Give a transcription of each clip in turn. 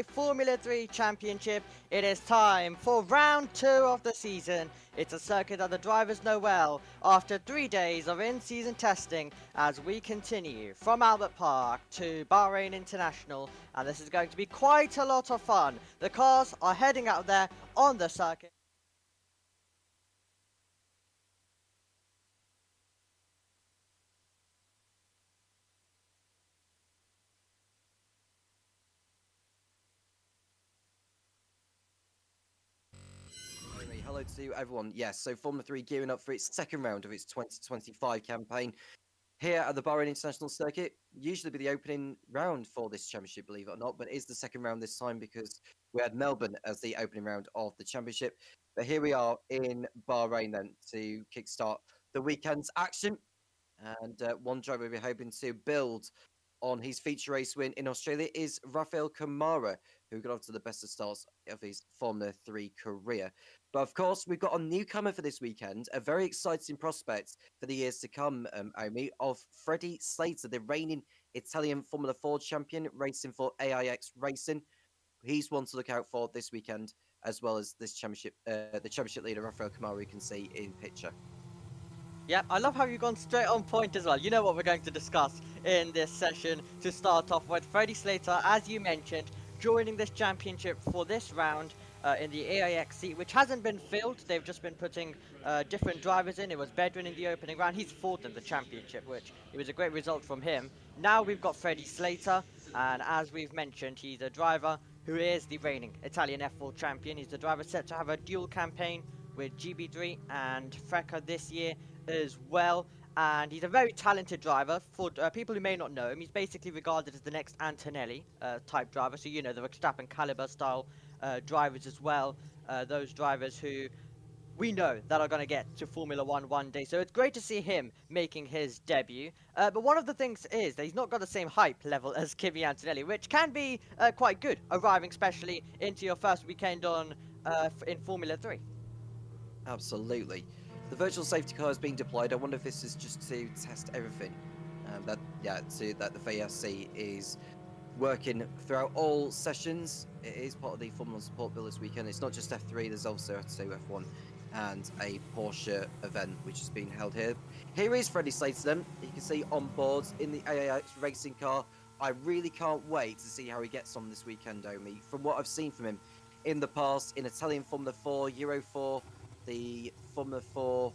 UK Formula 3 Championship. It is time for round 2 of the season. It's a circuit that the drivers know well after 3 days of in-season testing as we continue from Albert Park to Bahrain International, and this is going to be quite a lot of fun. The cars are heading out there on the circuit. Hello to everyone. Yes, so Formula 3 gearing up for its second round of its 2025 campaign here at the Bahrain International Circuit. Usually be the opening round for this championship, believe it or not, but it is the second round this time because we had Melbourne as the opening round of the championship. But here we are in Bahrain then to kickstart the weekend's action. And one driver we're hoping to build on his feature race win in Australia is Rafael Kamara, who got off to the best of starts of his Formula 3 career. But of course, we've got a newcomer for this weekend, a very exciting prospect for the years to come, Omi, of Freddie Slater, the reigning Italian Formula 4 champion, racing for AIX Racing. He's one to look out for this weekend, as well as this championship, the championship leader, Rafael Kamara, you can see in picture. Yep, I love how you've gone straight on point as well. You know what we're going to discuss in this session to start off with. Freddie Slater, as you mentioned, joining this championship for this round in the AIX seat, which hasn't been filled. They've just been putting different drivers in. It was Bedouin in the opening round. He's fourth in the championship, which it was a great result from him. Now we've got Freddie Slater, and as we've mentioned, he's a driver who is the reigning Italian F4 champion. He's the driver set to have a dual campaign with GB3 and Freca this year as well, and he's a very talented driver. For people who may not know him, he's basically regarded as the next Antonelli type driver, so you know, the Verstappen caliber style drivers as well, those drivers who we know that are going to get to Formula 1 one day. So it's great to see him making his debut. But one of the things is that he's not got the same hype level as Kimi Antonelli, which can be quite good, arriving especially into your first weekend on in Formula 3. Absolutely. The virtual safety car is being deployed. I wonder if this is just to test everything. That the VSC is working throughout all sessions. It is part of the Formula Support Bill this weekend. It's not just F3, there's also F2, F1, and a Porsche event which is being held here. Here is Freddie Slater then. You can see on board in the AIX racing car. I really can't wait to see how he gets on this weekend, Omi. From what I've seen from him in the past, in Italian Formula 4, Euro 4, the Formula 4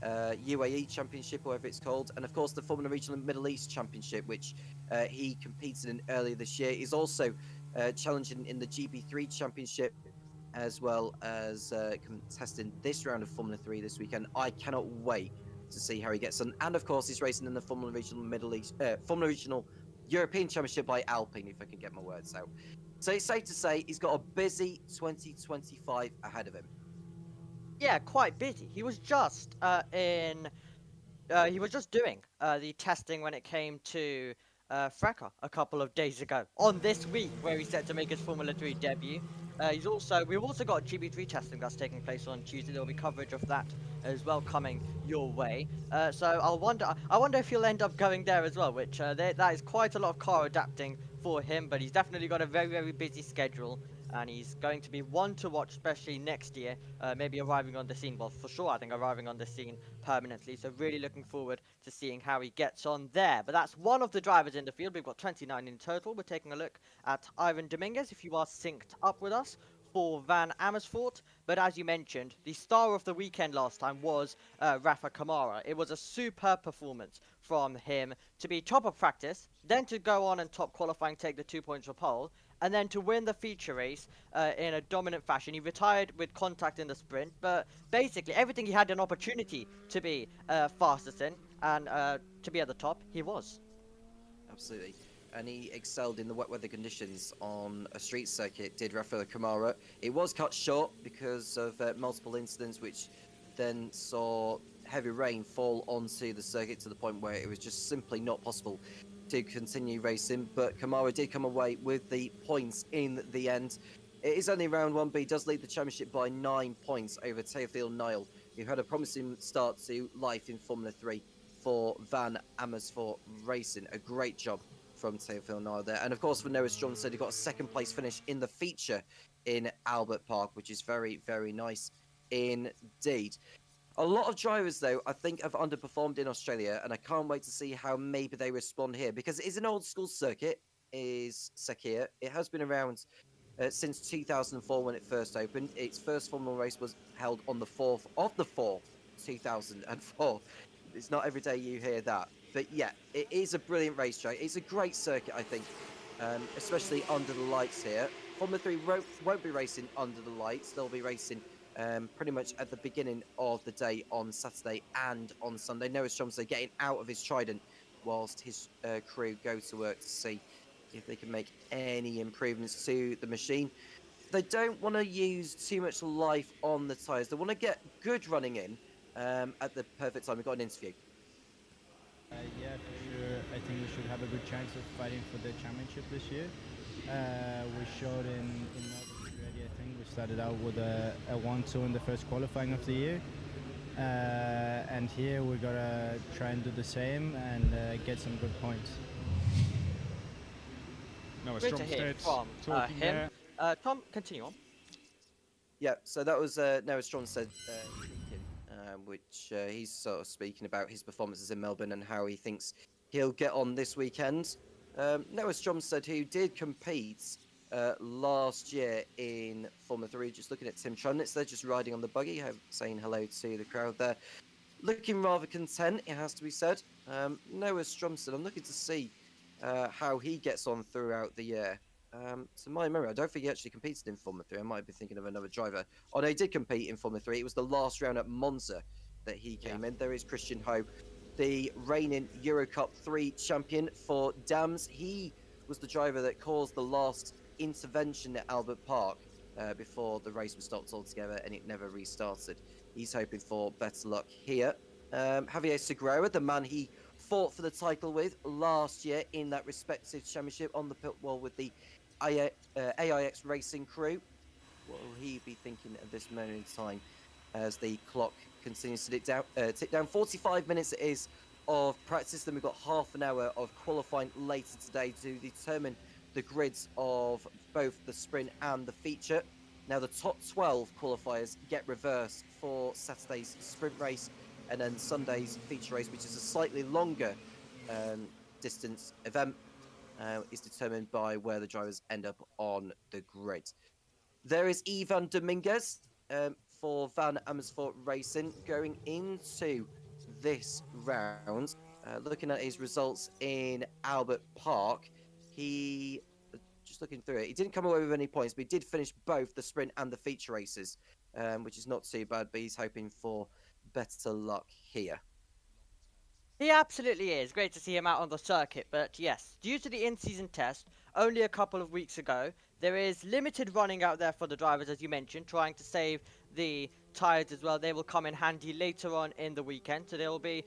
UAE Championship, or whatever it's called, and of course the Formula Regional Middle East Championship, which he competed in earlier this year. He's also challenging in the GB3 Championship, as well as contesting this round of Formula 3 this weekend. I cannot wait to see how he gets on, and of course he's racing in the Formula Regional Middle East, Formula Regional European Championship by Alpine, if I can get my words out. So it's safe to say he's got a busy 2025 ahead of him. Yeah, quite busy. He was just doing the testing when it came to Freca a couple of days ago. On this week, where he's set to make his Formula 3 debut. We've also got GB3 testing that's taking place on Tuesday. There'll be coverage of that as well coming your way. So I wonder if he'll end up going there as well, which that is quite a lot of car adapting for him. But he's definitely got a very, very busy schedule. And he's going to be one to watch, especially next year, maybe arriving on the scene. Well, for sure, I think arriving on the scene permanently. So really looking forward to seeing how he gets on there. But that's one of the drivers in the field. We've got 29 in total. We're taking a look at Ivan Dominguez, if you are synced up with us, for Van Amersfoort. But as you mentioned, the star of the weekend last time was Rafa Kamara. It was a superb performance from him to be top of practice, then to go on and top qualifying, take the 2 points for pole, and then to win the feature race in a dominant fashion. He retired with contact in the sprint, but basically everything he had an opportunity to be fastest in and to be at the top, he was. Absolutely. And he excelled in the wet weather conditions on a street circuit, did Rafael Kamara. It was cut short because of multiple incidents, which then saw heavy rain fall onto the circuit to the point where it was just simply not possible to continue racing. But Kamara did come away with the points in the end. It is only round one, but he does lead the championship by 9 points over Teofil Niall, who had a promising start to life in Formula 3 for Van Amersfoort Racing. A great job from Teofil Nile there. And of course, for Noah Stromstead, he got a second place finish in the feature in Albert Park, which is very, very nice indeed. A lot of drivers, though, I think have underperformed in Australia, and I can't wait to see how maybe they respond here, because it is an old school circuit, is Sakir. It has been around since 2004 when it first opened. Its first Formula 1 race was held on the 4th of the 4th, 2004. It's not every day you hear that. But yeah, it is a brilliant racetrack. It's a great circuit, I think, especially under the lights here. Formula 3 won't be racing under the lights. They'll be racing pretty much at the beginning of the day on Saturday and on Sunday. Noah Stromstead getting out of his Trident whilst his crew go to work to see if they can make any improvements to the machine. They don't want to use too much life on the tyres. They want to get good running in at the perfect time. We've got an interview. Yeah, for sure. I think we should have a good chance of fighting for the championship this year. We showed in Melbourne already. I think we started out with a 1-2 in the first qualifying of the year. And here we gotta try and do the same and get some good points. Noah Great to hear Stromstead from him. Tom, continue on. Yeah, so that was Noah Stromstead speaking, which he's sort of speaking about his performances in Melbourne and how he thinks he'll get on this weekend. Noah Stromstead, who did compete last year in Formula 3, just looking at Tim Trunitz there, just riding on the buggy, saying hello to the crowd there. Looking rather content, it has to be said. Noah Stromstead, I'm looking to see how he gets on throughout the year. To my memory, I don't think he actually competed in Formula 3. I might be thinking of another driver. Oh, no, he did compete in Formula 3. It was the last round at Monza that he came in. There is Christian Ho, the reigning Eurocup 3 champion for Dams. He was the driver that caused the last intervention at Albert Park before the race was stopped altogether and it never restarted. He's hoping for better luck here. Javier Segura, the man he fought for the title with last year in that respective championship on the pit wall with the AIX Racing crew. What will he be thinking at this moment in time as the clock continues to tick down? 45 minutes it is of practice. Then we've got half an hour of qualifying later today to determine the grids of both the sprint and the feature. Now the top 12 qualifiers get reversed for Saturday's sprint race and then Sunday's feature race, which is a slightly longer distance event, is determined by where the drivers end up on the grid. There is Ivan Dominguez for Van Amersfoort Racing going into this round. Looking at his results in Albert Park, he, just looking through it, he didn't come away with any points, but he did finish both the sprint and the feature races, which is not too bad, but he's hoping for better luck here. He absolutely is. Great to see him out on the circuit. But yes, due to the in-season test only a couple of weeks ago, there is limited running out there for the drivers, as you mentioned, trying to save the tyres as well. They will come in handy later on in the weekend. So there will be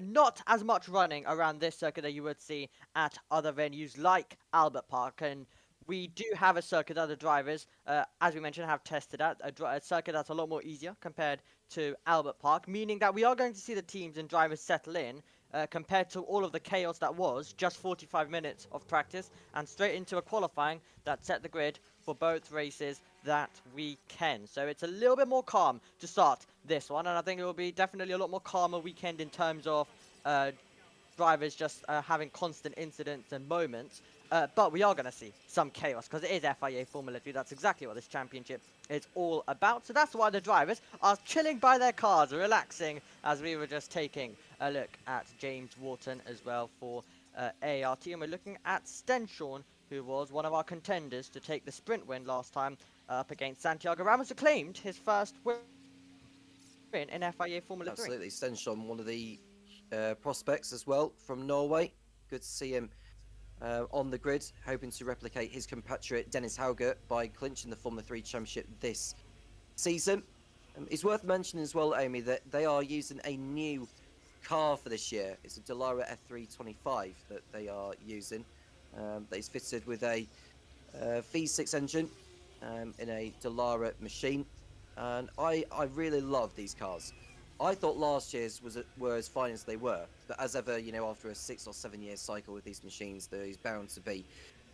not as much running around this circuit that you would see at other venues like Albert Park. And we do have a circuit that the drivers, as we mentioned, have tested out. A circuit that's a lot more easier compared to Albert Park, meaning that we are going to see the teams and drivers settle in compared to all of the chaos that was just 45 minutes of practice and straight into a qualifying that set the grid for both races that weekend. So it's a little bit more calm to start this one, and I think it will be definitely a lot more calmer weekend in terms of drivers just having constant incidents and moments. But we are going to see some chaos because it is FIA Formula 3. That's exactly what this championship is all about. So that's why the drivers are chilling by their cars, relaxing, as we were just taking a look at James Wharton as well for ART. And we're looking at Stenshorn, who was one of our contenders to take the sprint win last time up against Santiago Ramos, who claimed his first win in FIA Formula 3. Absolutely. Stenshorn, one of the prospects as well from Norway. Good to see him on the grid, hoping to replicate his compatriot Dennis Hauger by clinching the Formula 3 Championship this season. It's worth mentioning as well, Amy, that they are using a new car for this year. It's a Dallara F325 that they are using. That is fitted with a V6 engine in a Dallara machine. And I really love these cars. I thought last year's were as fine as they were, but as ever, you know, after a 6 or 7 year cycle with these machines, there is bound to be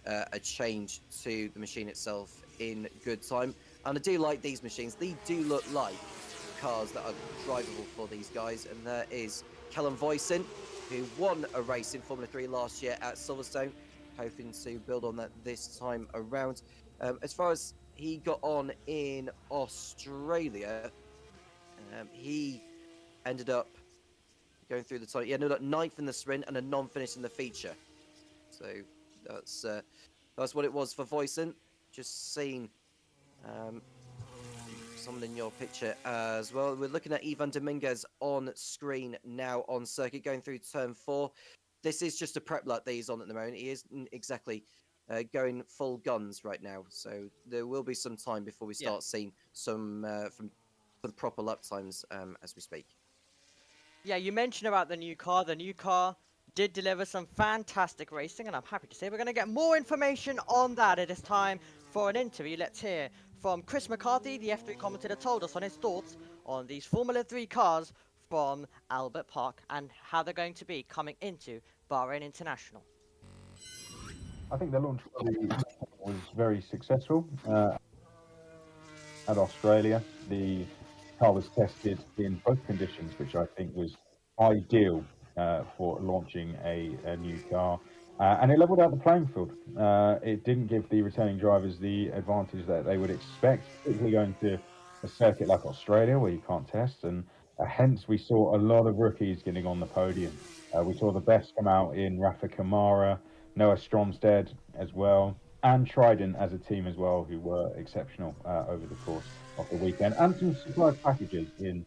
a change to the machine itself in good time. And I do like these machines. They do look like cars that are drivable for these guys. And there is Callum Voisin, who won a race in Formula 3 last year at Silverstone, hoping to build on that this time around. As far as he got on in Australia, he ended up going through the time. He ended up 9th in the sprint and a non-finish in the feature. So that's what it was for Voisin. Just seeing someone in your picture as well. We're looking at Ivan Dominguez on screen now on circuit, going through turn 4. This is just a prep lap that he's on at the moment. He isn't exactly going full guns right now, so there will be some time before we start seeing some proper lap times as we speak. Yeah, you mentioned about the new car. The new car did deliver some fantastic racing, and I'm happy to say we're going to get more information on that. It is time for an interview. Let's hear from Chris McCarthy, the F3 commentator, told us on his thoughts on these Formula 3 cars from Albert Park and how they're going to be coming into Bahrain International. I think the launch was very successful at Australia. The car was tested in both conditions, which I think was ideal for launching a new car. And it leveled out the playing field. It didn't give the returning drivers the advantage that they would expect, particularly going to a circuit like Australia where you can't test. And hence, we saw a lot of rookies getting on the podium. We saw the best come out in Rafa Kamara, Noah Stromstead as well, and Trident as a team as well, who were exceptional over the course of the weekend, and some surprise packages in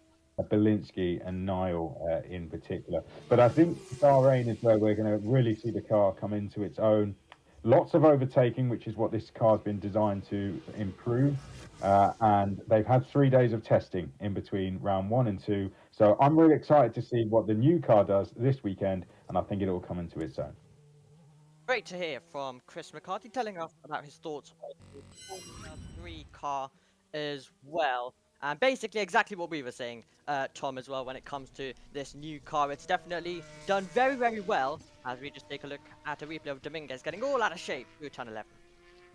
Belinsky and Niall in particular. But I think Bahrain is where we're going to really see the car come into its own. Lots of overtaking, which is what this car's been designed to improve. And they've had 3 days of testing in between round 1 and 2. So I'm really excited to see what the new car does this weekend, and I think it will come into its own. Great to hear from Chris McCarthy telling us about his thoughts on the Formula 3 car as well. And basically exactly what we were saying, Tom, as well, when it comes to this new car. It's definitely done very, very well, as we just take a look at a replay of Dominguez getting all out of shape through turn 11.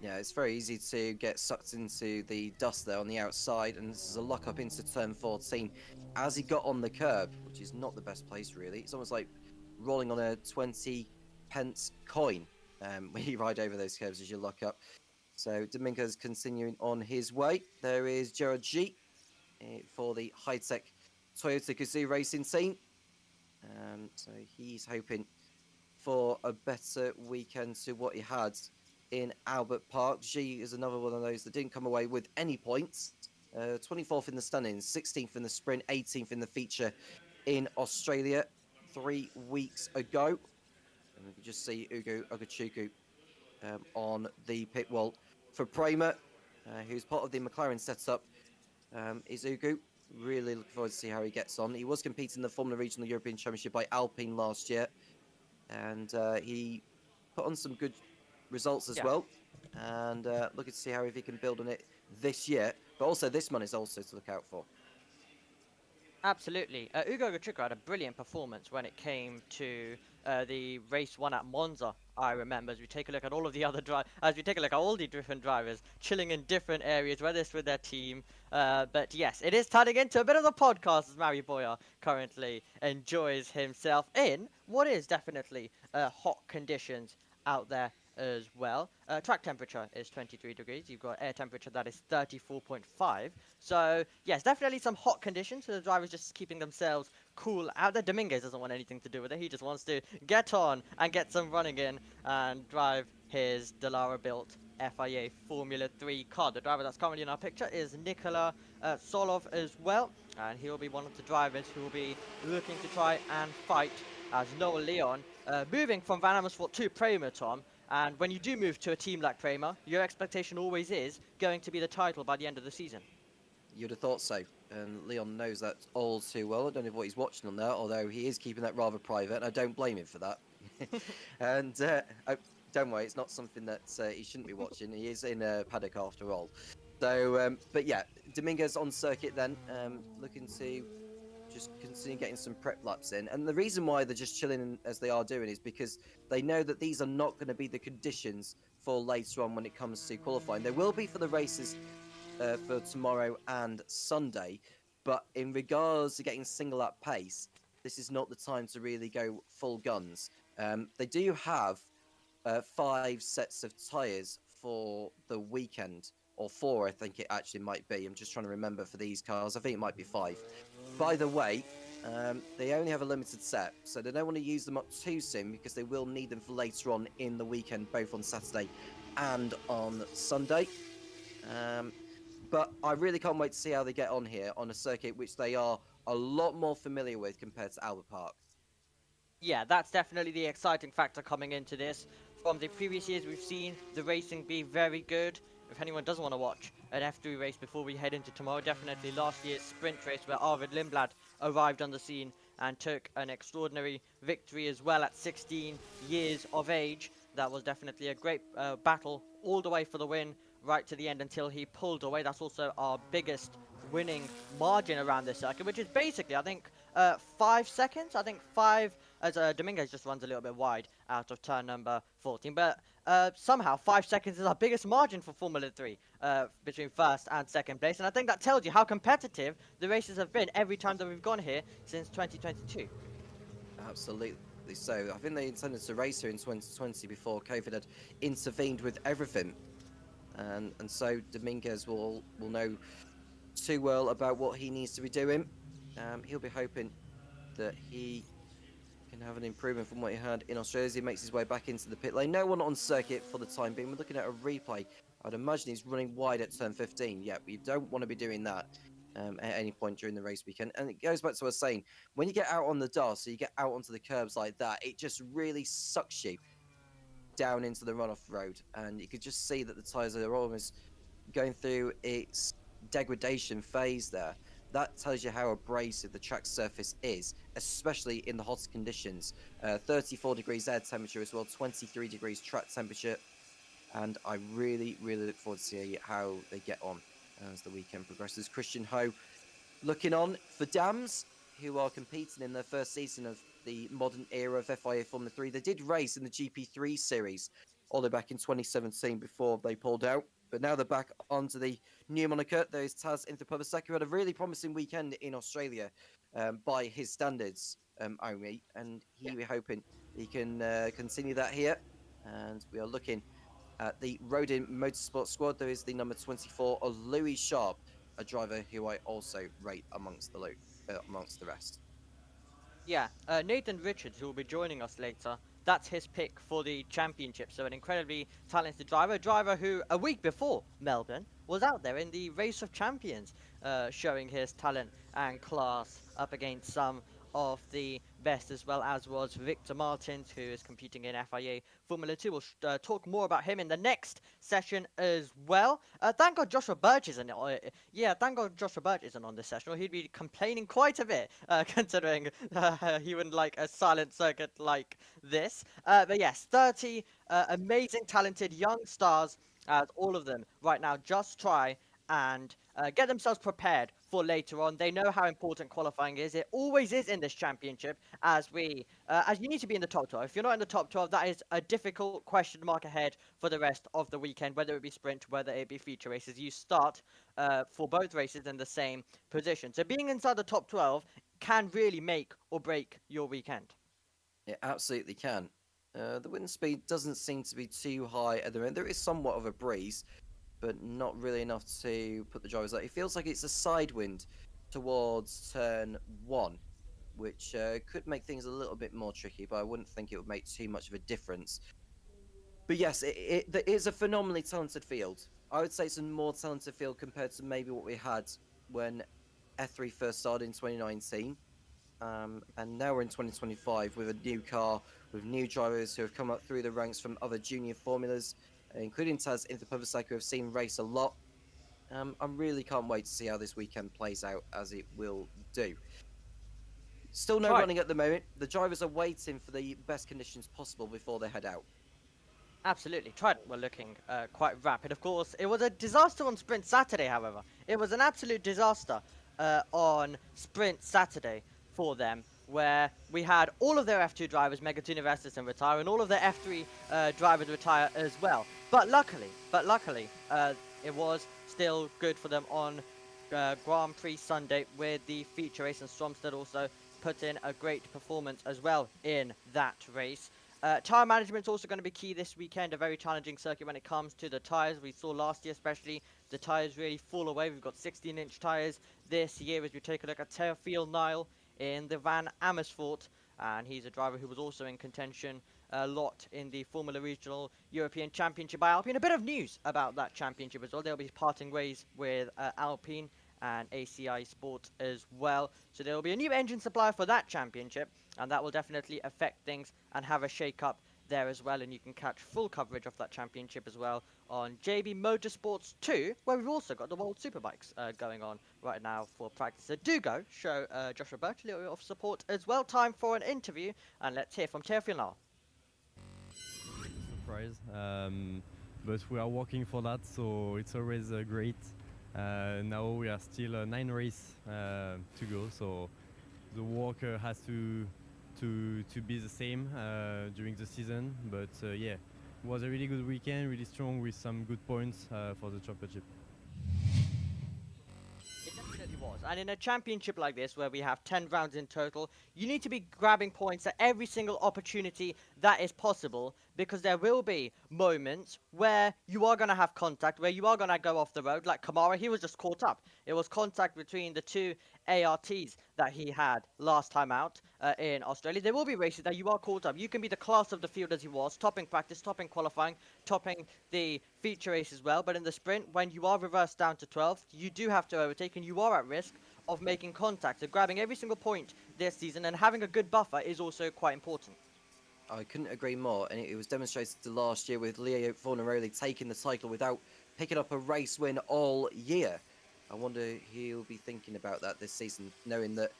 Yeah, it's very easy to get sucked into the dust there on the outside, and this is a lock-up into turn 14 as he got on the curb, which is not the best place, really. It's almost like rolling on a 20-pence coin when you ride over those curves as you lock up. So Dominguez continuing on his way. There is Gerard G for the high-tech Toyota Gazoo racing team. So he's hoping for a better weekend to what he had in Albert Park. G is another one of those that didn't come away with any points. 24th in the standings, 16th in the sprint, 18th in the feature in Australia 3 weeks ago. And we can just see Ugo Ogachuku on the pit wall for Prema, who's part of the McLaren setup. Is Ugo. Really looking forward to see how he gets on. He was competing in the Formula Regional European Championship by Alpine last year, and he put on some good results as well. And looking to see how if he can build on it this year. But also this one is also to look out for. Absolutely. Ugo Ogachuku had a brilliant performance when it came to the race 1 at Monza, I remember, as we take a look at all of the other all the different drivers chilling in different areas, whether it's with their team. But yes, it is turning into a bit of a podcast as Mary Boyer currently enjoys himself in what is definitely hot conditions out there as well. Track temperature is 23 degrees. You've got air temperature that is 34.5. So yes, definitely some hot conditions. So the drivers just keeping themselves cool out there. Dominguez doesn't want anything to do with it. He just wants to get on and get some running in and drive his Dallara built FIA Formula 3 car. The driver that's currently in our picture is Nikola Solov as well, and he will be one of the drivers who will be looking to try and fight as Noah Leon, moving from Van Amersfoort to Prema, Tom. And when you do move to a team like Prema, your expectation always is going to be the title by the end of the season. You'd have thought so, and Leon knows that all too well. I don't know what he's watching on there, although he is keeping that rather private, and I don't blame him for that. And don't worry, it's not something that he shouldn't be watching. He is in a paddock after all. So, but yeah, Dominguez on circuit then, looking to just continue getting some prep laps in. And the reason why they're just chilling as they are doing is because they know that these are not going to be the conditions for later on when it comes to qualifying. They will be for the races for tomorrow and Sunday, but in regards to getting single lap pace, this is not the time to really go full guns. They do have 5 sets of tyres for the weekend, or 4, I think it actually might be. I'm just trying to remember for these cars. I think it might be 5. By the way, they only have a limited set, so they don't want to use them up too soon because they will need them for later on in the weekend, both on Saturday and on Sunday. But I really can't wait to see how they get on here on a circuit which they are a lot more familiar with compared to Albert Park. Yeah, that's definitely the exciting factor coming into this. From the previous years, we've seen the racing be very good. If anyone doesn't want to watch an F3 race before we head into tomorrow, definitely last year's sprint race where Arvid Lindblad arrived on the scene and took an extraordinary victory as well at 16 years of age. That was definitely a great battle all the way for the win, right to the end until he pulled away. That's also our biggest winning margin around this circuit, which is basically, I think, 5 seconds. I think 5, as Dominguez just runs a little bit wide out of turn number 14. But somehow 5 seconds is our biggest margin for Formula 3 between first and second place. And I think that tells you how competitive the races have been every time that we've gone here since 2022. Absolutely. So I think they intended to race here in 2020 before COVID had intervened with everything. And so Dominguez will know too well about what he needs to be doing. He'll be hoping that he can have an improvement from what he had in Australia as he makes his way back into the pit lane. No one on circuit for the time being. We're looking at a replay. I'd imagine he's running wide at turn 15. Yeah, you don't want to be doing that at any point during the race weekend. And it goes back to what I was saying. When you get out on the DAR, so you get out onto the curbs like that, it just really sucks you down into the runoff road. And you could just see that the tyres are almost going through its degradation phase there. That tells you how abrasive the track surface is, especially in the hottest conditions. 34 degrees air temperature as well, 23 degrees track temperature. And I really, really look forward to see how they get on as the weekend progresses. Christian Ho looking on for Dams, who are competing in their first season of the modern era of FIA Formula 3. They did race in the GP3 series all the way back in 2017 before they pulled out. But now they're back onto the new moniker. There's Taz Inthapavasek, who had a really promising weekend in Australia by his standards, only. And we're hoping he can continue that here. And we are looking at the Rodin Motorsports squad. There is the number 24, Louis Sharp, a driver who I also rate amongst the rest. Yeah, Nathan Richards, who will be joining us later, that's his pick for the championship. So an incredibly talented driver, a driver who a week before Melbourne was out there in the Race of Champions, showing his talent and class up against some of the best, as well as was Victor Martins, who is competing in FIA Formula 2. We'll talk more about him in the next session as well. Thank God Joshua Birch isn't thank God Joshua Birch isn't on this session, or he'd be complaining quite a bit, considering he wouldn't like a silent circuit like this. But yes, 30 amazing, talented young stars, all of them right now just try and get themselves prepared for later on. They know how important qualifying is. It always is in this championship, as you need to be in the top 12. If you're not in the top 12, that is a difficult question mark ahead for the rest of the weekend, whether it be sprint, whether it be feature races. You start for both races in the same position. So being inside the top 12 can really make or break your weekend. It absolutely can. The wind speed doesn't seem to be too high at the moment. There is somewhat of a breeze, but not really enough to put the drivers out. It feels like it's a side wind towards turn 1, which could make things a little bit more tricky, but I wouldn't think it would make too much of a difference. But yes, it is a phenomenally talented field. I would say it's a more talented field compared to maybe what we had when F3 first started in 2019. And now we're in 2025 with a new car, with new drivers who have come up through the ranks from other junior formulas, including Taz Inthapavasek, who have seen race a lot. I really can't wait to see how this weekend plays out, as it will do. Still no running at the moment. The drivers are waiting for the best conditions possible before they head out. Absolutely. Trident were looking quite rapid. Of course, it was a disaster on Sprint Saturday, however. It was an absolute disaster. on Sprint Saturday for them, where we had all of their F2 drivers, Megatuna Vestas, retire, and all of their F3 drivers retire as well. But luckily, it was still good for them on Grand Prix Sunday with the feature race, and Stromstad also put in a great performance as well in that race. Tyre management is also going to be key this weekend, a very challenging circuit when it comes to the tyres. We saw last year especially the tyres really fall away. We've got 16-inch tyres this year as we take a look at Teofil Nile in the Van Amersfoort, and he's a driver who was also in contention a lot in the Formula Regional European Championship by Alpine. A bit of news about that championship as well. They'll be parting ways with Alpine and ACI Sport as well. So there will be a new engine supplier for that championship, and that will definitely affect things and have a shake-up there as well. And you can catch full coverage of that championship as well on JBMotorsports 2, where we've also got the World Superbikes going on right now for practice. So do go show Joshua Birch a little bit of support as well. Time for an interview, and let's hear from Teofil now. Surprise, but we are working for that, so it's always great. Now we are still 9 races to go, so the work has to be the same during the season. But yeah, it was a really good weekend, really strong with some good points for the championship. It definitely was. And in a championship like this, where we have 10 rounds in total, you need to be grabbing points at every single opportunity that is possible, because there will be moments where you are going to have contact, where you are going to go off the road. Like Kamara, he was just caught up. It was contact between the two ARTs that he had last time out in Australia. There will be races that you are caught up. You can be the class of the field as he was, topping practice, topping qualifying, topping the feature race as well. But in the sprint, when you are reversed down to 12th, you do have to overtake, and you are at risk of making contact. So grabbing every single point this season and having a good buffer is also quite important. I couldn't agree more, and it was demonstrated last year with Leo Fornaroli taking the title without picking up a race win all year. I wonder he'll be thinking about that this season, knowing that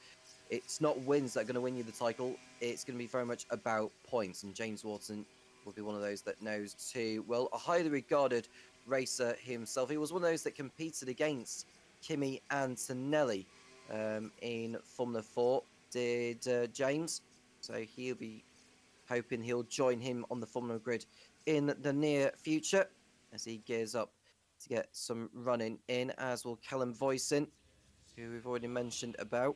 it's not wins that are going to win you the title, it's going to be very much about points, and James Wharton will be one of those that knows too. Well, a highly regarded racer himself. He was one of those that competed against Kimi Antonelli in Formula 4, did James, so he'll be hoping he'll join him on the Formula grid in the near future as he gears up to get some running in, as will Callum Voisin, who we've already mentioned about.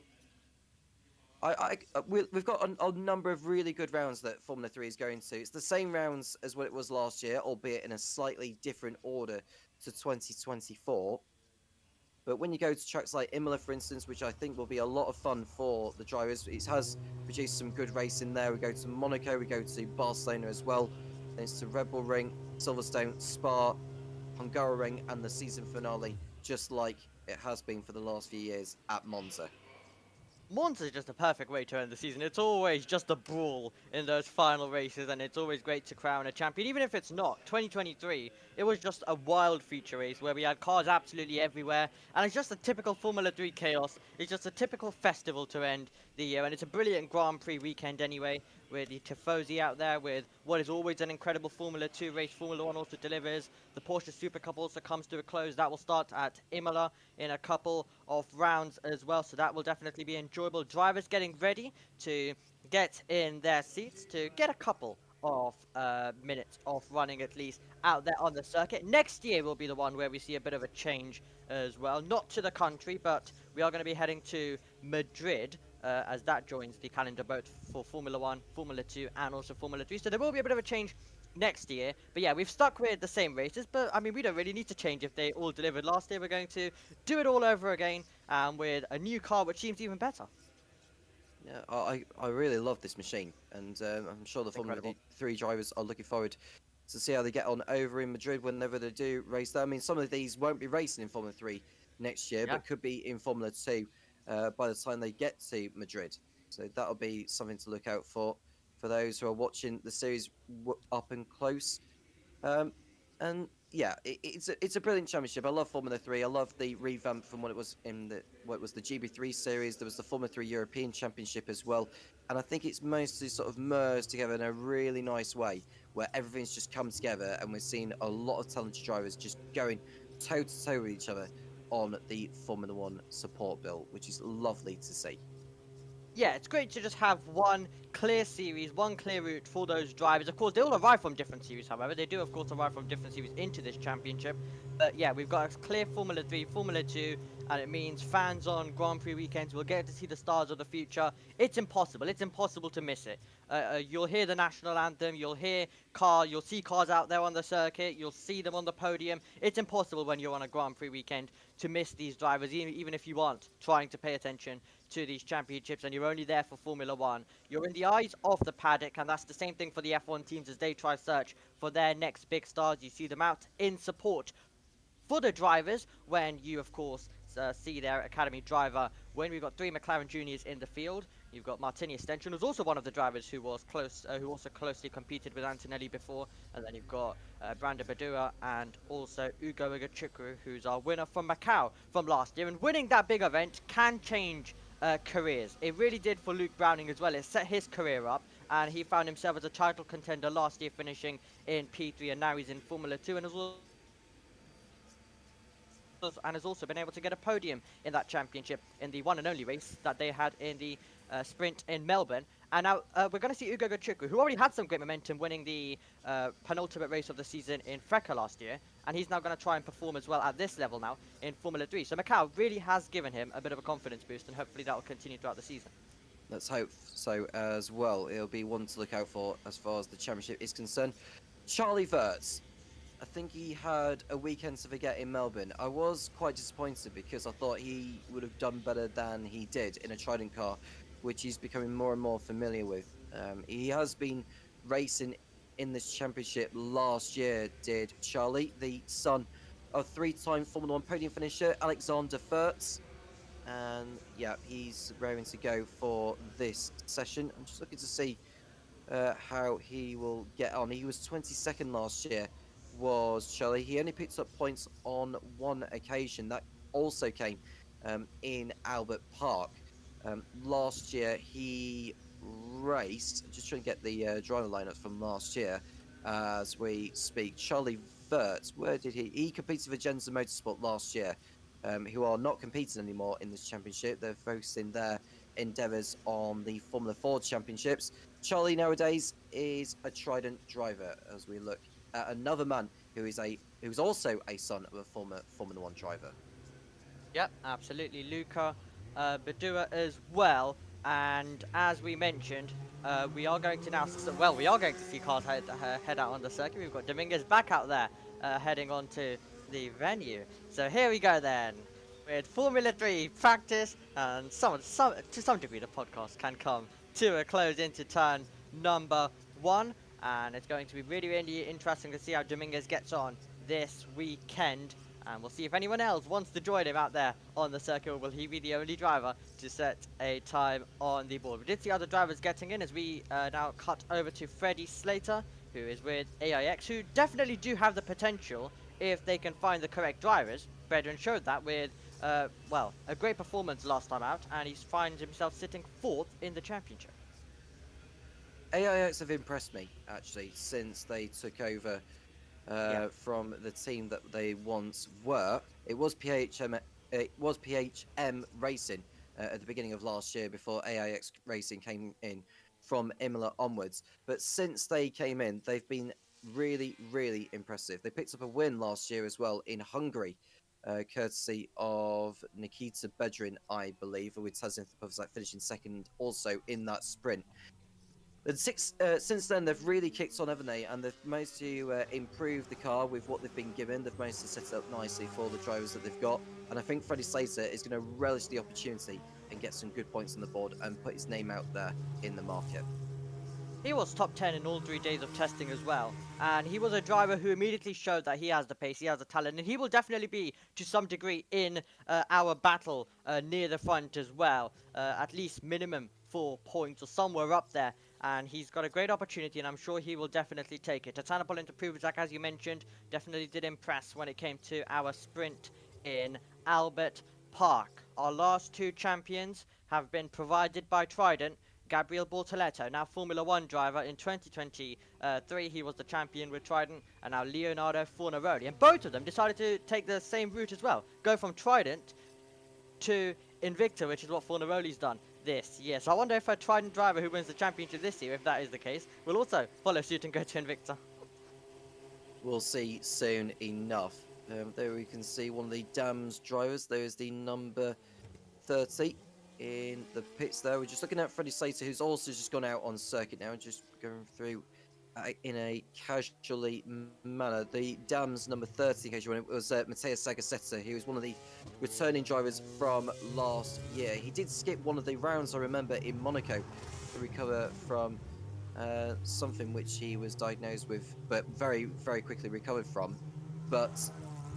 We've got a number of really good rounds that Formula 3 is going to. It's the same rounds as what it was last year, albeit in a slightly different order to 2024. But when you go to tracks like Imola, for instance, which I think will be a lot of fun for the drivers, it has produced some good racing there. We go to Monaco, we go to Barcelona as well. Then it's to Red Bull Ring, Silverstone, Spa, Hungaroring, and the season finale, just like it has been for the last few years at Monza. Monza is just a perfect way to end the season. It's always just a brawl in those final races, and it's always great to crown a champion. Even if it's not, 2023, it was just a wild feature race where we had cars absolutely everywhere, and it's just a typical Formula 3 chaos. It's just a typical festival to end the year, and it's a brilliant Grand Prix weekend anyway, with the Tifosi out there, with what is always an incredible Formula 2 race. Formula 1 also delivers. The Porsche Super Cup also comes to a close. That will start at Imola in a couple of rounds as well, so that will definitely be enjoyable. Drivers getting ready to get in their seats, to get a couple of minutes of running at least out there on the circuit. Next year will be the one where we see a bit of a change as well. Not to the country, but we are going to be heading to Madrid as that joins the calendar both for Formula 1, Formula 2 and also Formula 3. So there will be a bit of a change next year. But yeah, we've stuck with the same races, but I mean, we don't really need to change if they all delivered last year. We're going to do it all over again with a new car which seems even better. Yeah, I really love this machine, and I'm sure the Formula 3 drivers are looking forward to see how they get on over in Madrid whenever they do race there. I mean, some of these won't be racing in Formula 3 next year, but could be in Formula 2 by the time they get to Madrid. So that'll be something to look out for those who are watching the series up and close. And yeah, it's a brilliant championship. I love Formula 3. I love the revamp from what it was in the GB3 series. There was the Formula 3 European Championship as well, and I think it's mostly sort of merged together in a really nice way, where everything's just come together, and we're seeing a lot of talented drivers just going toe to toe with each other. on the Formula One support bill, which is lovely to see. Yeah, it's great to just have one clear series, one clear route for those drivers. Of course, they all arrive from different series, however. They do, of course, arrive from different series into this championship. But yeah, we've got a clear Formula 3, Formula 2, and it means fans on Grand Prix weekends will get to see the stars of the future. It's impossible. It's impossible to miss it. You'll hear the national anthem. You'll see cars out there on the circuit. You'll see them on the podium. It's impossible when you're on a Grand Prix weekend to miss these drivers, even if you aren't trying to pay attention to these championships and you're only there for Formula One. You're in the eyes of the paddock, and that's the same thing for the F1 teams as they try search for their next big stars. You see them out in support for the drivers when you, of course, see their academy driver. When we've got 3 McLaren Juniors in the field, you've got Martini Stenson, who's also one of the drivers who was who also closely competed with Antonelli before, and then you've got Branda Badua and also Ugo Igachukwu, who's our winner from Macau from last year. And winning that big event can change careers. It really did for Luke Browning as well. It set his career up, and he found himself as a title contender last year, finishing in P3, and now he's in Formula 2 and has also been able to get a podium in that championship in the one and only race that they had in the sprint in Melbourne. And now we're going to see Ugo Igachukwu, who already had some great momentum winning the penultimate race of the season in Freca last year, and he's now going to try and perform as well at this level now in Formula 3. So Macau really has given him a bit of a confidence boost, and hopefully that will continue throughout the season. Let's hope so as well. It'll be one to look out for as far as the championship is concerned. Charlie Wirtz, I think he had a weekend to forget in Melbourne. I was quite disappointed because I thought he would have done better than he did in a Trident car, which he's becoming more and more familiar with. He has been racing in this championship last year, did Charlie, the son of 3-time Formula 1 podium finisher Alexander Wirtz. And yeah, he's raring to go for this session. I'm just looking to see how he will get on. He was 22nd last year, was Charlie. He only picked up points on one occasion. That also came in Albert Park. Last year he raced, just trying to get the driver lineup from last year as we speak. Charlie Wirtz, where did he competed for JBMotorsports last year, who are not competing anymore in this championship. They're focusing their endeavours on the Formula 4 championships. Charlie nowadays is a Trident driver as we look at another man who's also a son of a former Formula 1 driver. Yep, absolutely. Luca Badua as well. And as we mentioned, we are going to now, we are going to see cars head out on the circuit. We've got Dominguez back out there heading on to the venue. So here we go then, with Formula 3 practice, and to some degree the podcast can come to a close into turn number 1. And it's going to be really, really interesting to see how Dominguez gets on this weekend. And we'll see if anyone else wants to join him out there on the circuit, or will he be the only driver to set a time on the board. We did see other drivers getting in as we now cut over to Freddie Slater, who is with AIX, who definitely do have the potential if they can find the correct drivers. Brethren showed that with, well, a great performance last time out, and he finds himself sitting 4th in the championship. AIX have impressed me, actually, since they took over from the team that they once were. It was PHM Racing at the beginning of last year before AIX Racing came in from Imola onwards. But since they came in, they've been really, really impressive. They picked up a win last year as well in Hungary, courtesy of Nikita Bedrin, I believe, with Tazin finishing second also in that sprint. And since then, they've really kicked on, haven't they? And they've managed to improve the car with what they've been given. They've managed to set it up nicely for the drivers that they've got. And I think Freddie Slater is going to relish the opportunity and get some good points on the board and put his name out there in the market. He was top 10 in all 3 days of testing as well. And he was a driver who immediately showed that he has the pace, he has the talent, and he will definitely be, to some degree, in our battle near the front as well. At least minimum 4 points or somewhere up there. And he's got a great opportunity, and I'm sure he will definitely take it. Tatana Polenta Pruvizak, as you mentioned, definitely did impress when it came to our sprint in Albert Park. Our last 2 champions have been provided by Trident. Gabriel Bortoletto, now Formula 1 driver. In 2023, he was the champion with Trident, and now Leonardo Fornaroli. And both of them decided to take the same route as well. Go from Trident to Invicta, which is what Fornaroli's done this year. So I wonder if a Trident driver who wins the championship this year, if that is the case, will also follow suit and go to Invicta. We'll see soon enough. There we can see one of the Dams drivers. There is the number 30 in the pits there. We're just looking at Freddie Slater, who's also just gone out on circuit now, just going through in a casually manner. The Dams number 30, in case you want, it was Matteo Sagasetta. He was one of the returning drivers from last year. He did skip one of the rounds, I remember, in Monaco to recover from something which he was diagnosed with, but very, very quickly recovered from. But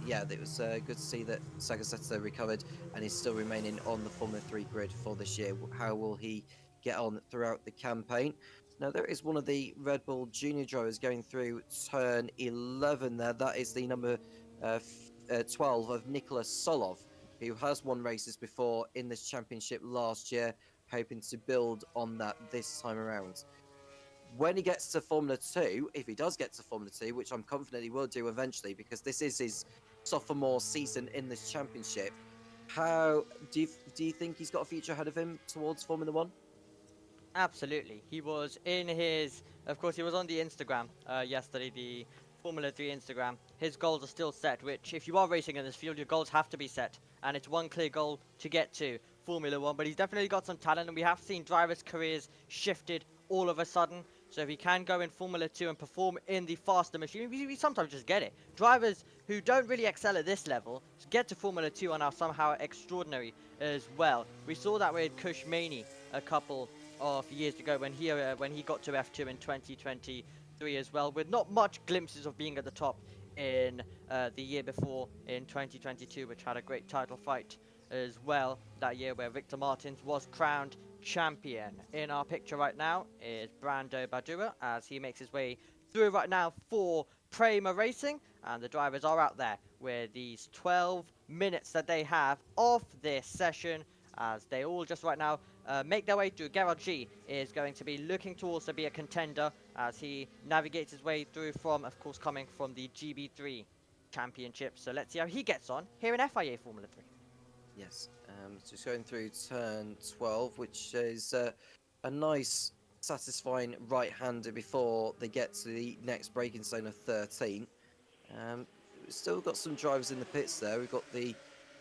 yeah, it was good to see that Sagasetta recovered and is still remaining on the Formula 3 grid for this year. How will he get on throughout the campaign? Now, there is one of the Red Bull Junior drivers going through turn 11 there. That is the number 12 of Nicholas Solov, who has won races before in this championship last year, hoping to build on that this time around. When he gets to Formula 2, if he does get to Formula 2, which I'm confident he will do eventually, because this is his sophomore season in this championship, how do you think he's got a future ahead of him towards Formula 1? Absolutely. He was in his, of course, he was on the Instagram yesterday, the Formula 3 Instagram. His goals are still set, which if you are racing in this field, your goals have to be set. And it's one clear goal to get to Formula 1, but he's definitely got some talent, and we have seen drivers' careers shifted all of a sudden. So if he can go in Formula 2 and perform in the faster machine, we sometimes just get it. Drivers who don't really excel at this level get to Formula 2 and are somehow extraordinary as well. We saw that with Kush Maney a couple of years ago when he got to F2 in 2023 as well, with not much glimpses of being at the top in the year before in 2022, which had a great title fight as well that year, where Victor Martins was crowned champion. In our picture right now is Brando Badura as he makes his way through right now for Prema Racing, and the drivers are out there with these 12 minutes that they have of this session, as they all just right now make their way through. Gerard G is going to be looking to also be a contender as he navigates his way through from, of course, coming from the GB3 championship. So let's see how he gets on here in FIA Formula 3. Yes, just going through turn 12, which is a nice, satisfying right-hander before they get to the next braking zone of 13. We've still got some drivers in the pits there. We've got the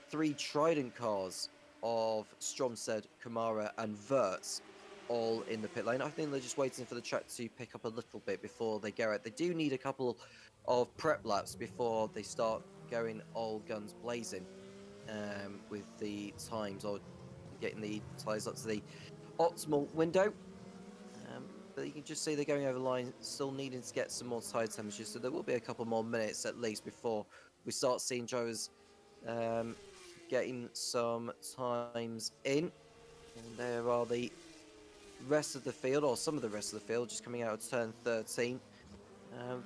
3 Trident cars of Stromsted, Kamara and Wirtz all in the pit lane. I think they're just waiting for the track to pick up a little bit before they go out. They do need a couple of prep laps before they start going all guns blazing with the times, or getting the tyres up to the optimal window. But you can just see they're going over the line, still needing to get some more tyre temperature, so there will be a couple more minutes at least before we start seeing drivers getting some times in. And there are the rest of the field, or some of the rest of the field, just coming out of turn 13.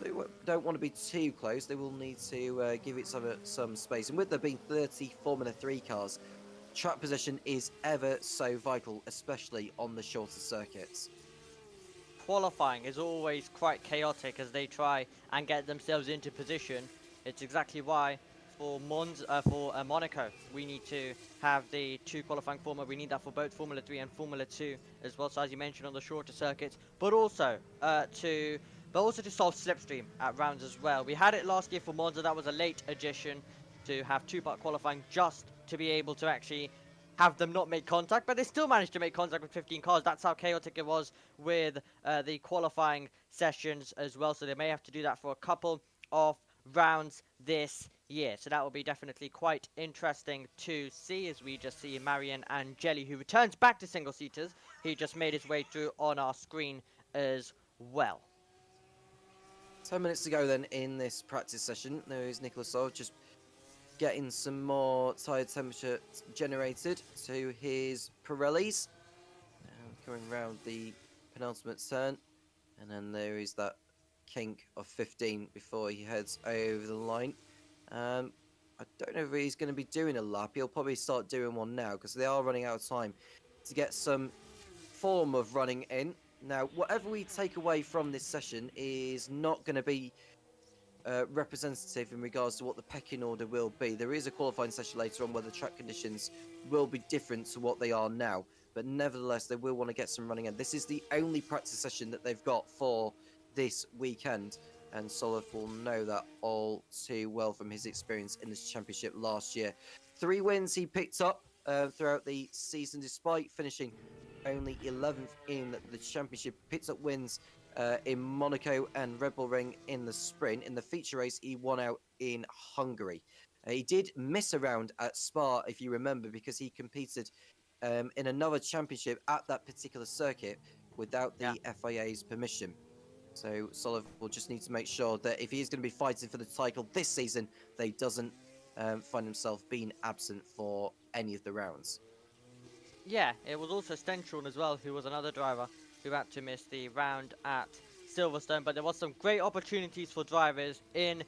They don't want to be too close. They will need to give each other some space. And with there being 30 Formula 3 cars, track position is ever so vital, especially on the shorter circuits. Qualifying is always quite chaotic as they try and get themselves into position. It's exactly why for Monaco we need to have the 2 qualifying formula. We need that for both Formula 3 and Formula 2 as well. So as you mentioned, on the shorter circuits, but also to solve slipstream at rounds as well. We had it last year for Monza. That was a late addition to have 2-part qualifying just to be able to actually have them not make contact, but they still managed to make contact with 15 cars. That's how chaotic it was with the qualifying sessions as well. So they may have to do that for a couple of rounds this year. So that will be definitely quite interesting to see, as we just see Marian Angeli, who returns back to single-seaters. He just made his way through on our screen as well. 10 minutes to go then in this practice session. There is Nicholas Solov just getting some more tyre temperature generated to his Pirellis. Coming around the penultimate turn. And then there is that kink of 15 before he heads over the line. I don't know if he's going to be doing a lap. He'll probably start doing one now because they are running out of time to get some form of running in. Now, whatever we take away from this session is not going to be representative in regards to what the pecking order will be. There is a qualifying session later on where the track conditions will be different to what they are now, but nevertheless they will want to get some running in. This is the only practice session that they've got for this weekend, and Solov will know that all too well from his experience in this championship last year. 3 wins he picked up throughout the season, despite finishing only 11th in the championship. Picked up wins in Monaco and Red Bull Ring in the sprint. In the feature race, he won out in Hungary. He did miss a round at Spa, if you remember, because he competed in another championship at that particular circuit without the FIA's permission. So Solov will just need to make sure that if he is going to be fighting for the title this season, that he doesn't find himself being absent for any of the rounds. Yeah, it was also Stenchorn as well, who was another driver who had to miss the round at Silverstone. But there was some great opportunities for drivers in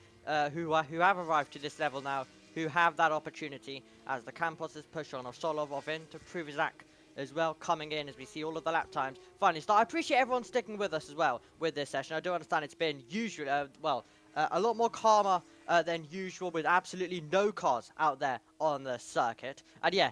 who have arrived to this level now, who have that opportunity as the Campos is pushed on. Solov in to Pruvizak as well, coming in as we see all of the lap times finally start. I appreciate everyone sticking with us as well with this session. I do understand it's been usual, a lot more calmer than usual, with absolutely no cars out there on the circuit. And yeah,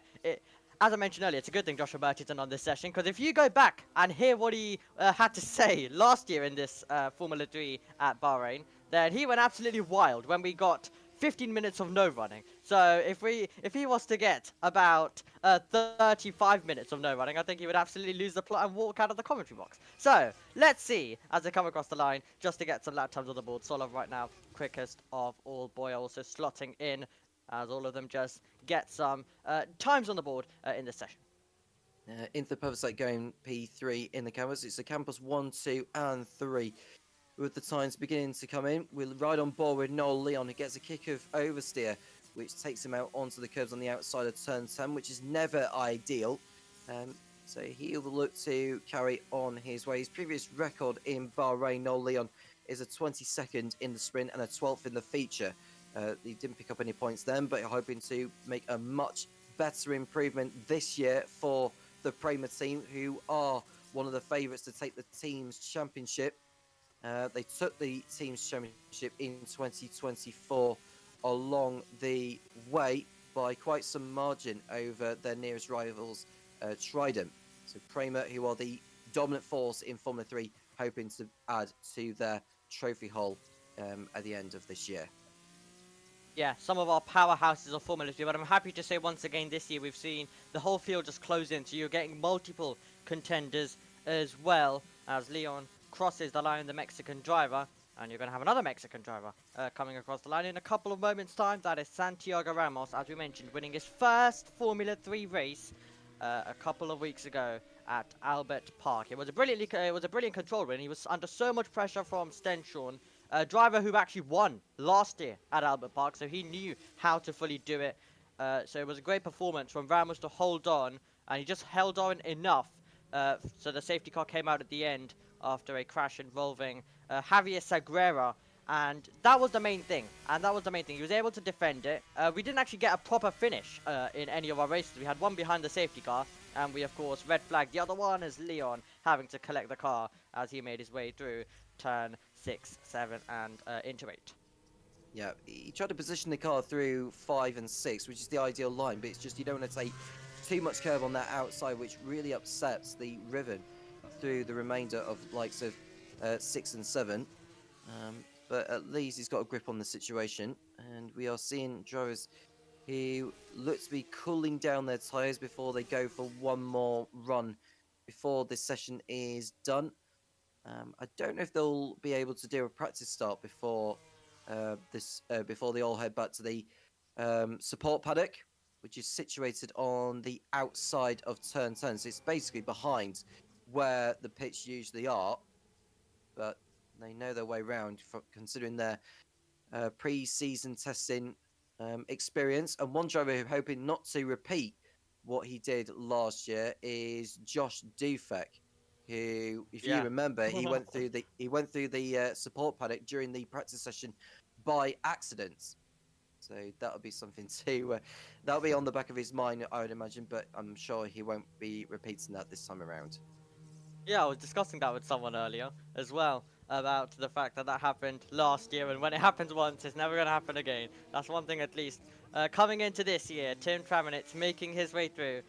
as I mentioned earlier, it's a good thing Joshua Birch isn't on this session, because if you go back and hear what he had to say last year in this Formula 3 at Bahrain, then he went absolutely wild when we got 15 minutes of no running. So if he was to get about 35 minutes of no running, I think he would absolutely lose the plot and walk out of the commentary box. So let's see as they come across the line, just to get some lap times on the board. Solov right now, quickest of all. Boy also slotting in as all of them just get some times on the board in this session. Into the purpose like going P3 in the cameras. It's the Campos 1, 2, and 3. With the times beginning to come in, we'll ride on board with Noel Leon, who gets a kick of oversteer, which takes him out onto the curbs on the outside of turn 10, which is never ideal. So he'll look to carry on his way. His previous record in Bahrain, Noel Leon, is a 22nd in the sprint and a 12th in the feature. He didn't pick up any points then, but hoping to make a much better improvement this year for the Prema team, who are one of the favourites to take the team's championship. They took the team's championship in 2024 along the way by quite some margin over their nearest rivals, Trident. So Prema, who are the dominant force in Formula 3, hoping to add to their trophy haul at the end of this year. Yeah, some of our powerhouses of Formula 3, but I'm happy to say once again this year we've seen the whole field just close in, so you're getting multiple contenders as well as Leon crosses the line, the Mexican driver, and you're going to have another Mexican driver coming across the line in a couple of moments' time. That is Santiago Ramos, as we mentioned, winning his first Formula 3 race a couple of weeks ago at Albert Park. It was a brilliant control win. He was under so much pressure from Stenchorn, a driver who actually won last year at Albert Park, so he knew how to fully do it. So it was a great performance from Ramos to hold on, and he just held on enough. So the safety car came out at the end after a crash involving Javier Sagrera, and that was the main thing. He was able to defend it. We didn't actually get a proper finish in any of our races. We had one behind the safety car, and we of course red flagged the other one as Leon having to collect the car as he made his way through turn 6, 7, and into 8. Yeah, he tried to position the car through 5 and 6, which is the ideal line, but it's just you don't want to take too much curve on that outside, which really upsets the Riven through the remainder of likes of 6 and 7. But at least he's got a grip on the situation, and we are seeing drivers who look to be cooling down their tyres before they go for one more run before this session is done. I don't know if they'll be able to do a practice start before before they all head back to the support paddock, which is situated on the outside of turn 10. So it's basically behind where the pits usually are, but they know their way around considering their pre-season testing experience. And one driver who's hoping not to repeat what he did last year is Josh Dufek, who, if you remember, he went through the support paddock during the practice session by accident. So that'll be something to that'll be on the back of his mind, I would imagine. But I'm sure he won't be repeating that this time around. Yeah, I was discussing that with someone earlier as well about the fact that that happened last year, and when it happens once, it's never going to happen again. That's one thing at least. Coming into this year, Tim Traminitz making his way through,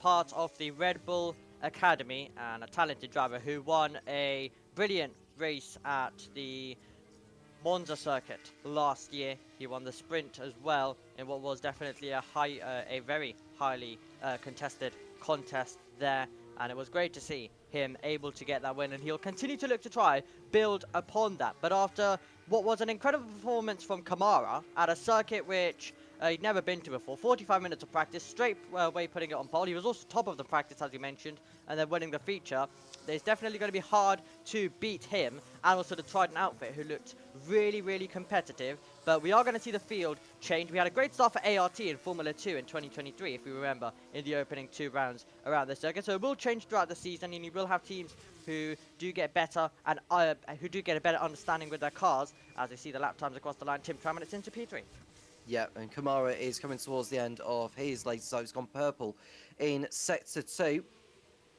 part of the Red Bull Academy, and a talented driver who won a brilliant race at the Monza circuit last year. He won the sprint as well in what was definitely a very highly contested contest there, and it was great to see him able to get that win, and he'll continue to look to try build upon that. But after what was an incredible performance from Kamara at a circuit which he'd never been to before, 45 minutes of practice, straight away putting it on pole. He was also top of the practice, as you mentioned, and then winning the feature. It's definitely going to be hard to beat him, and also the Trident outfit, who looked really, really competitive. But we are going to see the field change. We had a great start for ART in Formula 2 in 2023, if we remember, in the opening 2 rounds around the circuit. So it will change throughout the season, and you will have teams who do get better and who do get a better understanding with their cars as they see the lap times across the line. Tim Traminitz into P3. Yeah, and Kamara is coming towards the end of his latest lap. He's gone purple in Sector 2.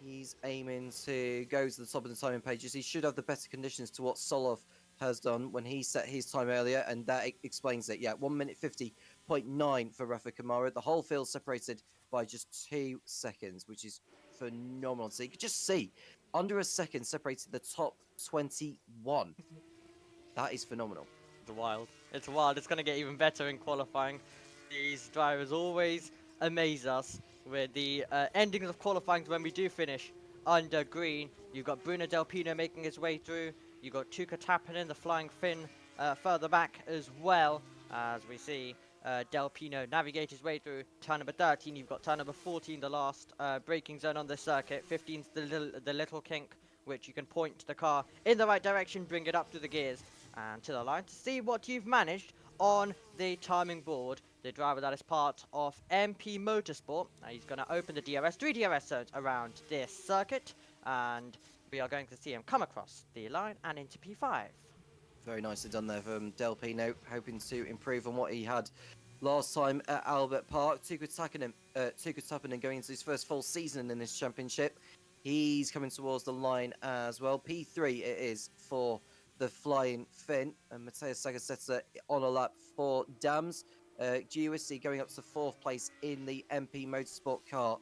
He's aiming to go to the top of the timing pages. He should have the better conditions to what Solov has done when he set his time earlier, and that explains it. Yeah, 1 minute 50.9 for Rafa Kamara. The whole field separated by just 2 seconds, which is phenomenal. So you could just see, under a second separated the top 21. That is phenomenal. It's wild. It's wild. It's going to get even better in qualifying. These drivers always amaze us with the endings of qualifying when we do finish under green. You've got Bruno Del Pino making his way through. You've got Tuka Tappinen, the Flying Finn, further back as well, as we see Del Pino navigate his way through turn number 13. You've got turn number 14, the last braking zone on the circuit. 15's the little kink, which you can point the car in the right direction, bring it up to the gears and to the line to see what you've managed on the timing board. The driver that is part of MP Motorsport. He's going to open the DRS, 3 DRS zones around this circuit, and we are going to see him come across the line and into P5. Very nicely done there from Del Pino, hoping to improve on what he had last time at Albert Park. Tuka Tappinen going into his first full season in this championship. He's coming towards the line as well. P3 it is for the Flying Finn, and Matthias Sagasetta on a lap for Dams. GUSC going up to 4th place in the MP Motorsport car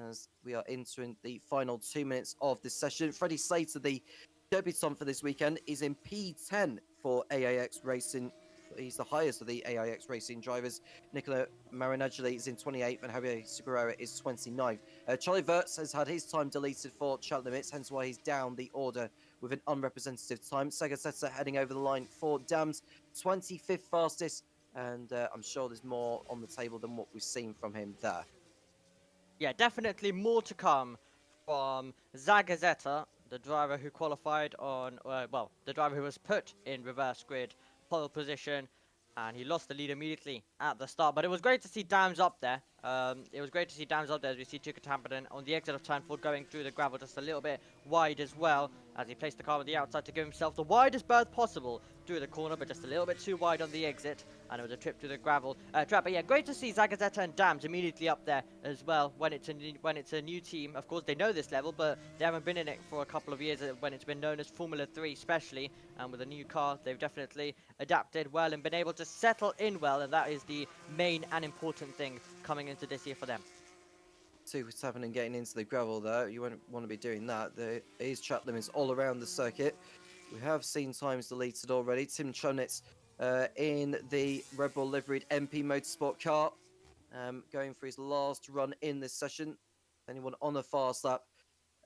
as we are entering the final 2 minutes of this session. Freddie Slater, the debutant for this weekend, is in P10 for AIX Racing. He's the highest of the AIX Racing drivers. Nicola Marinageli is in 28th, and Javier Segura is 29th. Charlie Wirtz has had his time deleted for chat limits, hence why he's down the order with an unrepresentative time. Sagasetta heading over the line for Dams, 25th fastest, and I'm sure there's more on the table than what we've seen from him there. Yeah, definitely more to come from Zagazeta, the driver who qualified on, well, the driver who was put in reverse grid pole position, and he lost the lead immediately at the start. But it was great to see Dams up there. It was great to see Dams up there as we see Tuka Tampeden on the exit of turn 4 going through the gravel just a little bit wide as well, as he placed the car on the outside to give himself the widest berth possible through the corner, but just a little bit too wide on the exit, and it was a trip through the gravel trap. But yeah, great to see Zagazeta and Dams immediately up there as well when it's a new team. Of course, they know this level, but they haven't been in it for a couple of years when it's been known as Formula 3 especially, and with a new car, they've definitely adapted well and been able to settle in well, and that is the main and important thing coming into this year for them. See what's happening getting into the gravel there. You won't want to be doing that. There is track limits all around the circuit. We have seen times deleted already. Tim Chunitz in the Red Bull liveried MP Motorsport car, going for his last run in this session. Anyone on a fast lap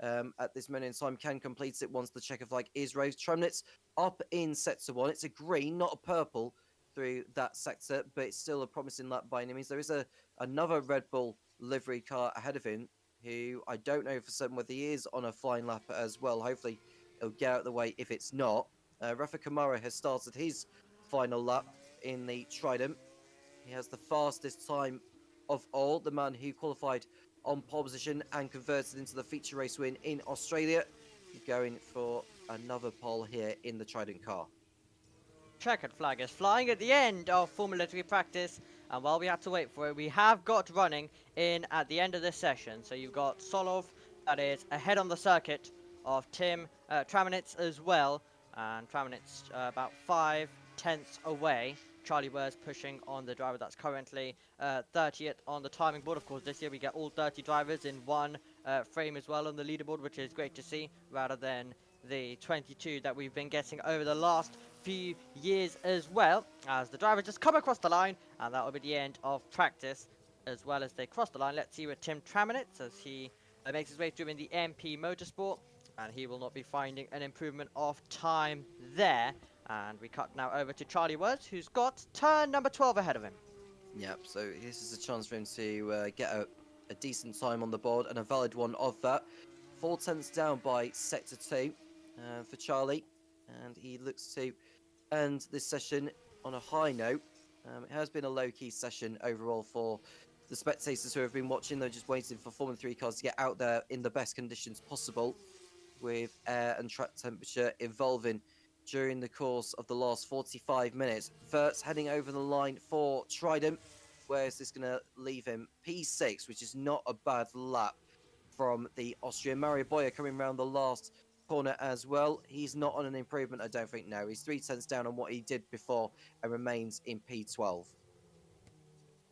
at this moment in time can complete it once the checker flag is raised. Chunitz up in sector 1. It's a green, not a purple through that sector, but it's still a promising lap by any means. There is another Red Bull livery car ahead of him, who I don't know for certain whether he is on a flying lap as well. Hopefully he'll get out of the way if it's not. Rafa Kamara has started his final lap in the Trident. He has the fastest time of all, the man who qualified on pole position and converted into the feature race win in Australia, going for another pole here in the Trident car. Checkered flag is flying at the end of Formula 3 practice, and while we have to wait for it, we have got running in at the end of this session. So you've got Solov that is ahead on the circuit of Tim Traminitz as well. And Traminitz about 5/10 away. Charlie Wurz pushing on the driver that's currently 30th on the timing board. Of course, this year we get all 30 drivers in one frame as well on the leaderboard, which is great to see, rather than the 22 that we've been getting over the last few years as well. As the drivers just come across the line, and that will be the end of practice as well as they cross the line. Let's see with Tim Traminitz as he makes his way through in the MP Motorsport, and he will not be finding an improvement of time there. And we cut now over to Charlie Wurz, who's got turn number 12 ahead of him. Yep, so this is a chance for him to get a decent time on the board, and a valid one of that. 4/10 down by Sector 2 for Charlie, and he looks to end this session on a high note. It has been a low-key session overall for the spectators who have been watching. They're just waiting for Formula 3 cars to get out there in the best conditions possible, with air and track temperature evolving during the course of the last 45 minutes. Vert's heading over the line for Trident. Where is this going to leave him? P6, which is not a bad lap from the Austrian. Mario Boyer coming around the last corner as well. He's not on an improvement, I don't think, no. He's 3/10 down on what he did before and remains in P12.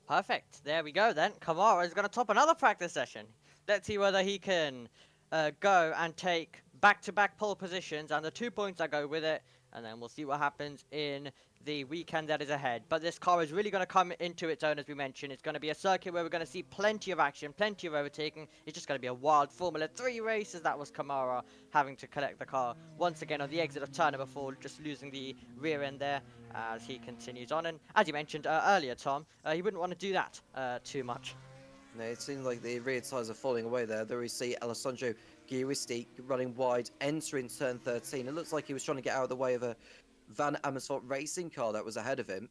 Perfect. There we go then. Kamara is going to top another practice session. Let's see whether he can go and take back-to-back pole positions and the 2 points that go with it, and then we'll see what happens in the weekend that is ahead. But this car is really going to come into its own, as we mentioned. It's going to be a circuit where we're going to see plenty of action, plenty of overtaking. It's just going to be a wild Formula 3 race, as that was Kamara having to collect the car once again on the exit of turn number 4, just losing the rear end there as he continues on. And as you mentioned earlier, Tom, he wouldn't want to do that too much. No, it seems like the rear tyres are falling away there. There we see Alessandro Giuristi running wide, entering turn 13. It looks like he was trying to get out of the way of a Van Amersfoort racing car that was ahead of him.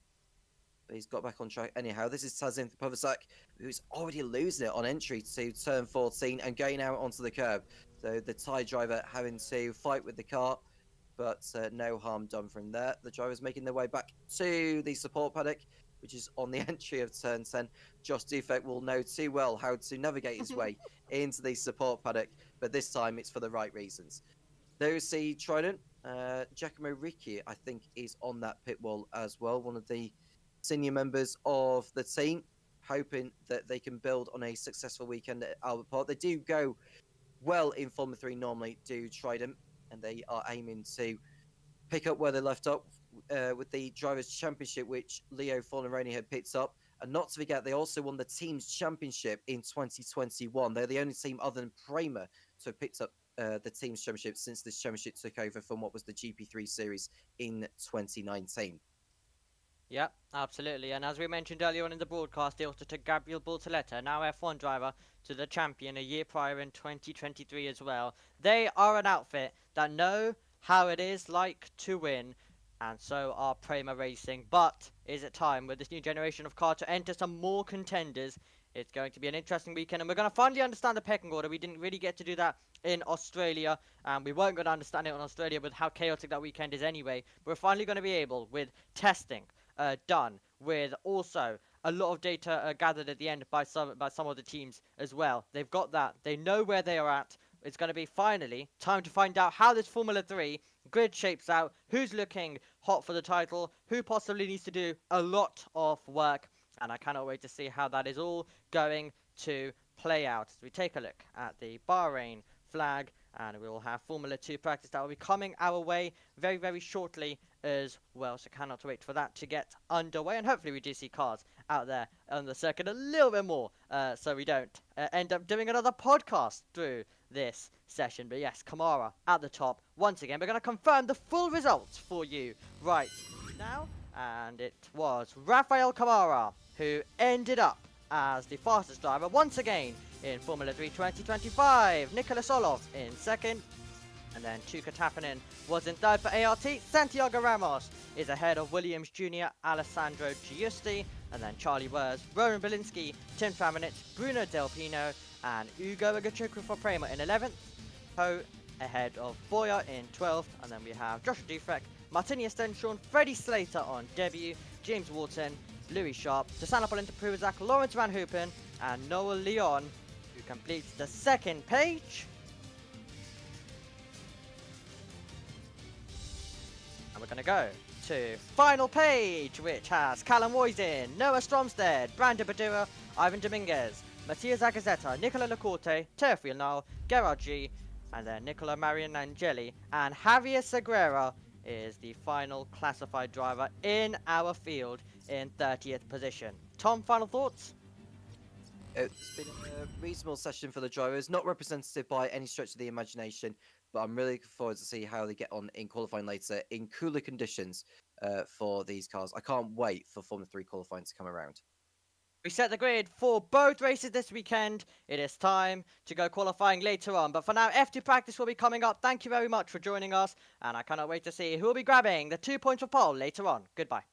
But he's got back on track anyhow. This is Tazim Povacek, who's already losing it on entry to turn 14 and going out onto the curb. So the Thai driver having to fight with the car, but no harm done from there. The driver's making their way back to the support paddock, which is on the entry of turn 10. Josh Dufek will know too well how to navigate his way into the support paddock, but this time it's for the right reasons. There we see Trident. Giacomo Ricci, I think, is on that pit wall as well, one of the senior members of the team, hoping that they can build on a successful weekend at Albert Park. They do go well in Formula 3 normally, do Trident, and they are aiming to pick up where they left up with the Drivers' Championship, which Leo Forneroni had picked up. And not to forget, they also won the Teams Championship in 2021. They're the only team other than Prema to have picked up the Teams Championship since this championship took over from what was the GP3 series in 2019. Yeah, absolutely. And as we mentioned earlier on in the broadcast, they also took Gabriel Bortoletta, now F1 driver, to the champion a year prior in 2023 as well. They are an outfit that know how it is like to win, and so are Prema Racing. But is it time with this new generation of car to enter some more contenders? It's going to be an interesting weekend, and we're going to finally understand the pecking order. We didn't really get to do that in Australia, and we weren't going to understand it in Australia with how chaotic that weekend is anyway. We're finally going to be able, with testing done, with also a lot of data gathered at the end by some of the teams as well. They've got that. They know where they are at. It's going to be finally time to find out how this Formula 3 grid shapes out, who's looking hot for the title, who possibly needs to do a lot of work, and I cannot wait to see how that is all going to play out. As we take a look at the Bahrain flag, and we will have Formula 2 practice that will be coming our way very, very shortly as well, so cannot wait for that to get underway, and hopefully we do see cars out there on the circuit a little bit more, so we don't end up doing another podcast through this session. But yes, Kamara at the top once again. We're going to confirm the full results for you right now, and it was Rafael Kamara who ended up as the fastest driver once again in Formula 3 2025. Nicolas Olof in second, and then Chuka Tapanin was in third for ART. Santiago Ramos is ahead of Williams Jr., Alessandro Giusti, and then Charlie Wurz, Roman Belinsky, Tim Traminitz, Bruno Del Pino, and Ugo Agachukwu for Prema in 11th. Ho ahead of Boyer in 12th, and then we have Joshua Dufek, Martini Estenshorn, Freddie Slater on debut, James Walton, Louis Sharp, Desana Polenta Pruvazak, Lawrence Van Hoopen, and Noel Leon who completes the second page. And we're going to go to final page, which has Callum Woisin, Noah Stromstead, Brandon Badura, Ivan Dominguez, Mattia Zagazzetta, Nicola Lacorte, Terfield Nile, Gerard G, and then Nicola Marian Angeli, and Javier Segura is the final classified driver in our field in 30th position. Tom, final thoughts? It's been a reasonable session for the drivers, not representative by any stretch of the imagination, but I'm really looking forward to see how they get on in qualifying later in cooler conditions for these cars. I can't wait for Formula 3 qualifying to come around. We set the grid for both races this weekend. It is time to go qualifying later on. But for now, F2 practice will be coming up. Thank you very much for joining us. And I cannot wait to see who will be grabbing the 2 points for pole later on. Goodbye.